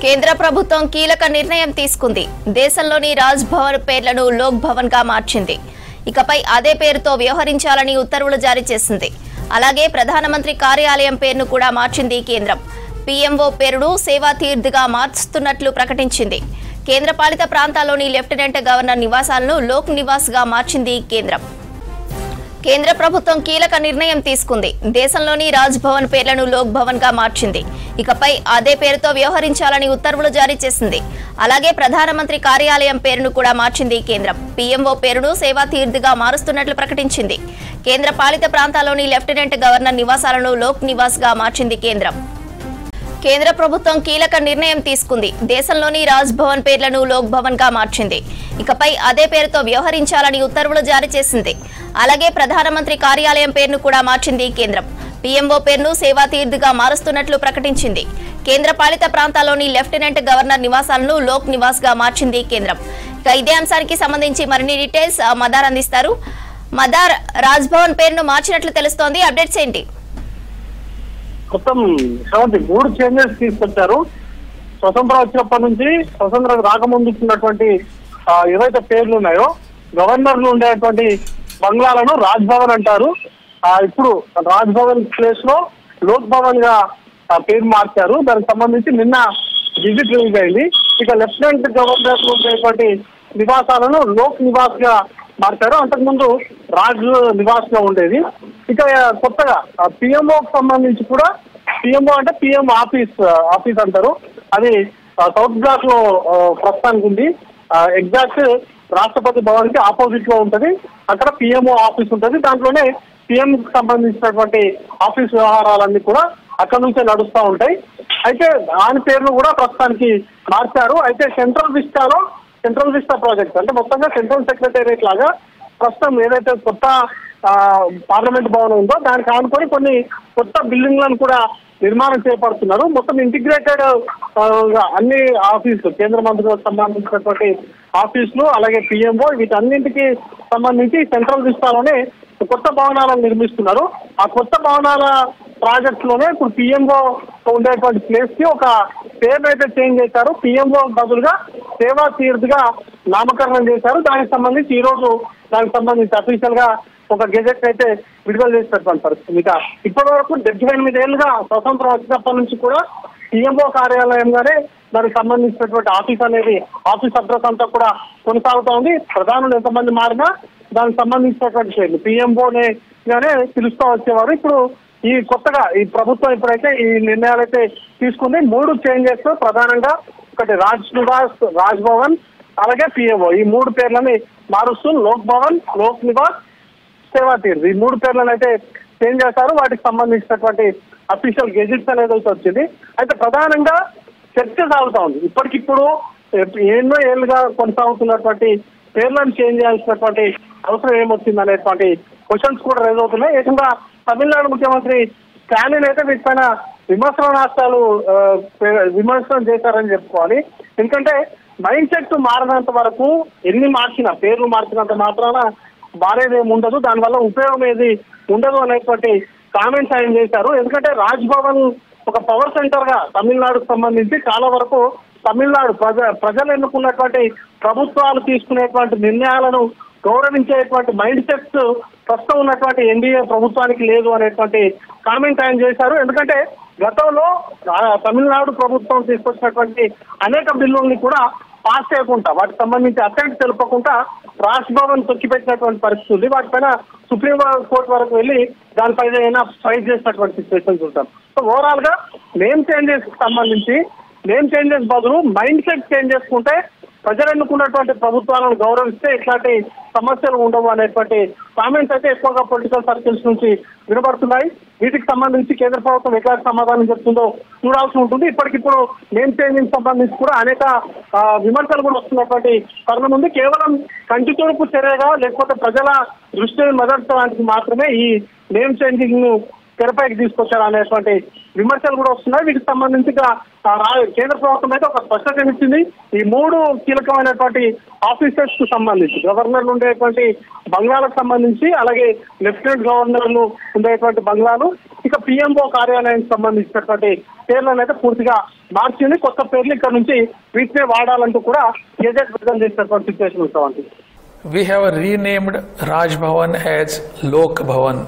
కేంద్ర ప్రభుత్వం కీలక నిర్ణయం తీసుకుంది. దేశంలోని రాజ్ భవన్ పేర్లను లోక్ భవన్ గా మార్చింది. ఇకపై అదే పేరుతో వ్యవహరించాలని ఉత్తర్వులు జారీ చేసింది. అలాగే ప్రధానమంత్రి కార్యాలయం పేరును కూడా మార్చింది కేంద్రం. పీఎంఓ పేరును సేవా తీర్థ్ గా మార్చుతున్నట్లు ప్రకటించింది. కేంద్ర పాలిత ప్రాంతాల్లోని లెఫ్టినెంట్ గవర్నర్ నివాసాలను లోక్ నివాస్ గా మార్చింది కేంద్రం. కేంద్ర ప్రభుత్వం కీలక నిర్ణయం తీసుకుంది. దేశంలోని రాజ్ భవన్ పేర్లను లోక్ భవన్ గా మార్చింది. ఇకపై అదే పేరుతో వ్యవహరించాలని ఉత్తర్వులు జారీ చేసింది. అలాగే ప్రధానమంత్రి కార్యాలయం పేరును కూడా మార్చింది కేంద్రం. పీఎంఓ పేరును సేవా తీర్థ్ గా మారుస్తున్నట్లు ప్రకటించింది. కేంద్ర పాలిత ప్రాంతాల్లోని లెఫ్టినెంట్ గవర్నర్ నివాసాలను లోక్ నివాస్ గా మార్చింది కేంద్రం. కేంద్ర ప్రభుత్వం కీలక నిర్ణయం తీసుకుంది. దేశంలోని రాజ్ భవన్ పేర్లను లోక్ భవన్ గా మార్చింది. ఇకపై అదే పేరుతో వ్యవహరించాలని ఉత్తర్వులు జారీ చేసింది. అలాగే ప్రధానమంత్రి కార్యాలయం పేరును కూడా మార్చింది కేంద్రం. పీఎంఓ పేరును సేవా తీర్థ్ గా మారుస్తున్నట్లు ప్రకటించింది. కేంద్ర పాలిత ప్రాంతాల్లోని లెఫ్టినెంట్ గవర్నర్ నివాసాలను లోక్ నివాస్ గా మార్చింది కేంద్రం. ఇక ఇదే అంశానికి సంబంధించి మరిన్ని డీటెయిల్స్ మదార్ అందిస్తారు. మదార్, రాజ్ భవన్ పేరును మార్చినట్లు తెలుస్తోంది, అప్డేట్స్ ఏంటి? మొత్తం మూడు చేంజెస్ తీసుకొచ్చారు. స్వతంత్రం వచ్చినప్పటి నుంచి స్వతంత్రం రాకముందు ఉన్నటువంటి ఏవైతే పేర్లు ఉన్నాయో గవర్నర్లు ఉండేటువంటి బంగ్లాలను రాజ్ భవన్ అంటారు. ఇప్పుడు రాజ్ భవన్ ప్లేస్ లో లోక్ భవన్ గా పేరు మార్చారు. దానికి సంబంధించి నిన్న విజిట్ రిలీజ్ అయింది. ఇక లెఫ్టినెంట్ గవర్నర్ ఉండేటువంటి నివాసాలను లోక్ నివాస్ గా మార్చారు. అంతకుముందు రాజ్ నివాస్ గా ఉండేది. ఇక కొత్తగా పిఎంఓకి సంబంధించి కూడా పిఎంఓ అంటే పిఎం ఆఫీస్ అంటారు. అది సౌత్ బ్లాక్ లో ప్రస్తుతానికి ఉంది. ఎగ్జాక్ట్ రాష్ట్రపతి భవన్ కి ఆపోజిట్ లో ఉంటది. అక్కడ పిఎంఓ ఆఫీస్ ఉంటుంది. దాంట్లోనే పిఎం కి సంబంధించినటువంటి ఆఫీస్ వ్యవహారాలన్నీ కూడా అక్కడ నుంచే నడుస్తూ ఉంటాయి. అయితే దాని పేరును కూడా ప్రస్తుతానికి మార్చారు. అయితే సెంట్రల్ విస్టా ప్రాజెక్ట్ అంటే మొత్తంగా సెంట్రల్ సెక్రటేరియట్ లాగా ప్రస్తుతం ఏదైతే కొత్త పార్లమెంట్ భవనం ఉందో దానికి ఆనుకొని కొన్ని కొత్త బిల్డింగ్లను కూడా నిర్మాణం చేపడుతున్నారు. మొత్తం ఇంటిగ్రేటెడ్ అన్ని ఆఫీసులు, కేంద్ర మంత్రులకు సంబంధించినటువంటి ఆఫీసులు, అలాగే పిఎంఓ, వీటన్నింటికి సంబంధించి సెంట్రల్ విస్తాలోనే కొత్త భవనాలను నిర్మిస్తున్నారు. ఆ కొత్త భవనాల ప్రాజెక్ట్ లోనే ఇప్పుడు పిఎంఓ ఉండేటువంటి ప్లేస్ కి ఒక పేరు అయితే చేంజ్ చేశారు. పిఎంఓ బదులుగా సేవా తీర్థ్ గా నామకరణం చేశారు. దానికి సంబంధించి ఈ రోజు అఫీషియల్ గా ఒక గెజెట్ అయితే విడుదల చేసినటువంటి పరిస్థితి. ఇక ఇప్పటి వరకు 78 ఏళ్లుగా స్వతంత్రం వచ్చినప్పటి నుంచి కూడా పిఎంఓ కార్యాలయంగానే దానికి సంబంధించినటువంటి ఆఫీస్ అడ్రస్ అంతా కూడా కొనసాగుతా ఉంది. ప్రధానులు ఎంతమంది మారినా దానికి సంబంధించినటువంటి పేర్లు పిఎంఓనే గానే పిలుస్తూ వచ్చేవారు. ఇప్పుడు ఈ కొత్తగా ఈ ప్రభుత్వం ఇప్పుడైతే ఈ నిర్ణయాలు అయితే తీసుకుంది. 3 చేంజెస్ ప్రధానంగా ఒకటి రాజ్ భవన్ అలాగే పిఎంఓ, ఈ 3 పేర్లని మారుస్తూ లోక్ భవన్, లోక్ నివాస్, సేవా తీర్థ్, ఈ 3 పేర్లను అయితే చేంజ్ చేశారు. వాటికి సంబంధించినటువంటి అఫీషియల్ గెజిట్స్ అనేది అయితే వచ్చింది. అయితే ప్రధానంగా చర్చ సాగుతా ఉంది. ఇప్పటికిప్పుడు ఎన్నో ఏళ్ళుగా కొనసాగుతున్నటువంటి పేర్లను చేంజ్ చేయాల్సినటువంటి అవసరం ఏమొచ్చింది అనేటువంటి క్వశ్చన్స్ కూడా రైజ్ అవుతున్నాయి. ఏకంగా తమిళనాడు ముఖ్యమంత్రి స్టాలిన్ అయితే వీటిపైన విమర్శనం చేశారని చెప్పుకోవాలి. ఎందుకంటే మైండ్ సెట్ మారినంత వరకు పేర్లు మార్చినంత మాత్రాన బారేదేమి ఉండదు, దానివల్ల ఉపయోగం ఏది ఉండదు అనేటువంటి కామెంట్స్ ఆయన చేశారు. ఎందుకంటే రాజ్ భవన్ ఒక పవర్ సెంటర్ గా తమిళనాడుకు సంబంధించి చాలా వరకు తమిళనాడు ప్రజలు ఎన్నుకున్నటువంటి ప్రభుత్వాలు తీసుకునేటువంటి నిర్ణయాలను గౌరవించేటువంటి మైండ్ సెట్స్ ప్రస్తుతం ఉన్నటువంటి ఎన్డీఏ ప్రభుత్వానికి లేదు అనేటువంటి కామెంట్ ఆయన చేశారు. ఎందుకంటే గతంలో తమిళనాడు ప్రభుత్వం తీసుకొచ్చినటువంటి అనేక బిల్లుల్ని కూడా పాస్ చేయకుండా వాటికి సంబంధించి అసెంట్ తెలుపకుండా రాజ్ భవన్ తొక్కిపెట్టినటువంటి పరిస్థితి ఉంది. వాటిపైన సుప్రీం కోర్టు వరకు వెళ్ళి దానిపైన ఫైట్ చేసినటువంటి సిచ్యువేషన్స్ ఉంటాం. సో ఓవరాల్ గా నేమ్ చేంజెస్ బదులు మైండ్ సెట్ చేంజ్ చేసుకుంటే ప్రజలు ఎన్నుకున్నటువంటి ప్రభుత్వాలను గౌరవిస్తే ఇట్లాంటి సమస్యలు ఉండవు అనేటువంటి కామెంట్స్ అయితే ఎక్కువగా పొలిటికల్ సర్కిల్స్ నుంచి వినబడుతున్నాయి. వీటికి సంబంధించి కేంద్ర ప్రభుత్వం ఎట్లాంటి సమాధానం చెప్తుందో చూడాల్సి ఉంటుంది. ఇప్పటికిప్పుడు నేమ్ చేంజింగ్ సంబంధించి కూడా అనేక విమర్శలు కూడా వస్తున్నటువంటి తరుణం ఉంది. కేవలం కంటి తూర్పు చర్యగా లేకపోతే ప్రజల దృష్టిని మెదర్చడానికి మాత్రమే ఈ నేమ్ చేంజింగ్ ను తెరపైకి తీసుకొచ్చారు అనేటువంటి విమర్శలు కూడా వస్తున్నాయి. వీటికి సంబంధించి కేంద్ర ప్రభుత్వం అయితే ఒక స్పష్టత ఇచ్చింది. ఈ 3 కీలకమైనటువంటి ఆఫీసర్స్ కు సంబంధించి గవర్నర్లు ఉండేటువంటి బంగ్లాలకు సంబంధించి, అలాగే లెఫ్టినెంట్ గవర్నర్లు ఉండేటువంటి బంగ్లాలు, ఇక పిఎంఓ కార్యాలయానికి సంబంధించినటువంటి పేర్లను అయితే పూర్తిగా మార్చింది. కొత్త పేర్లు ఇక్కడ నుంచి వీటినే వాడాలంటూ కూడా గెజెట్ విడుదల చేసినటువంటి సిచ్యువేషన్ ఉంటుంది. We have renamed Raj Bhavan as Lok Bhavan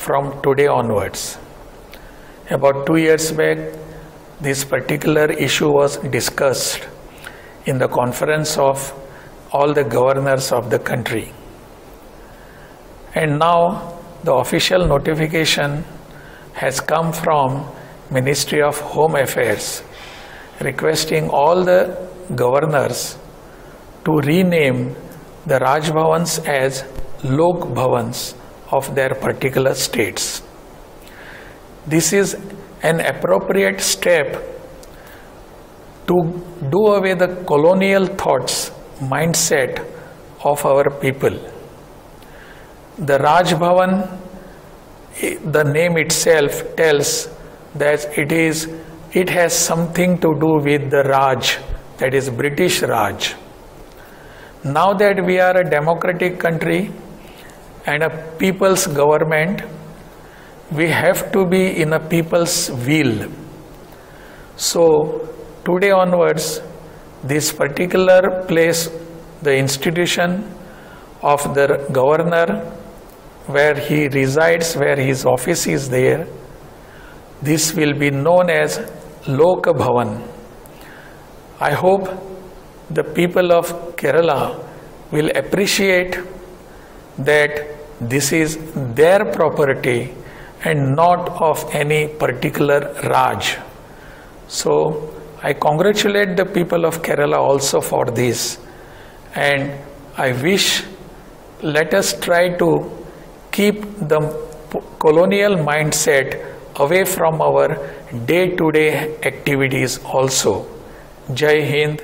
from today onwards. About 2 years back, this particular issue was discussed in the conference of all the governors of the country. And now the official notification has come from Ministry of Home Affairs requesting all the governors to rename the Raj Bhavans as Lok Bhavans of their particular states. This is an appropriate step to do away the colonial thoughts, mindset of our people. The Raj Bhavan, the name itself tells that it has something to do with the Raj, that is British Raj. Now that we are a democratic country and a people's government, we have to be in a people's will. So today onwards, this particular place, the institution of the governor, where he resides, where his office is there, this will be known as Lok Bhavan. I hope the people of Kerala will appreciate that this is their property and not of any particular Raj. So I congratulate the people of Kerala also for this, and I wish, let us try to keep the colonial mindset away from our day-to-day activities also. Jai Hind.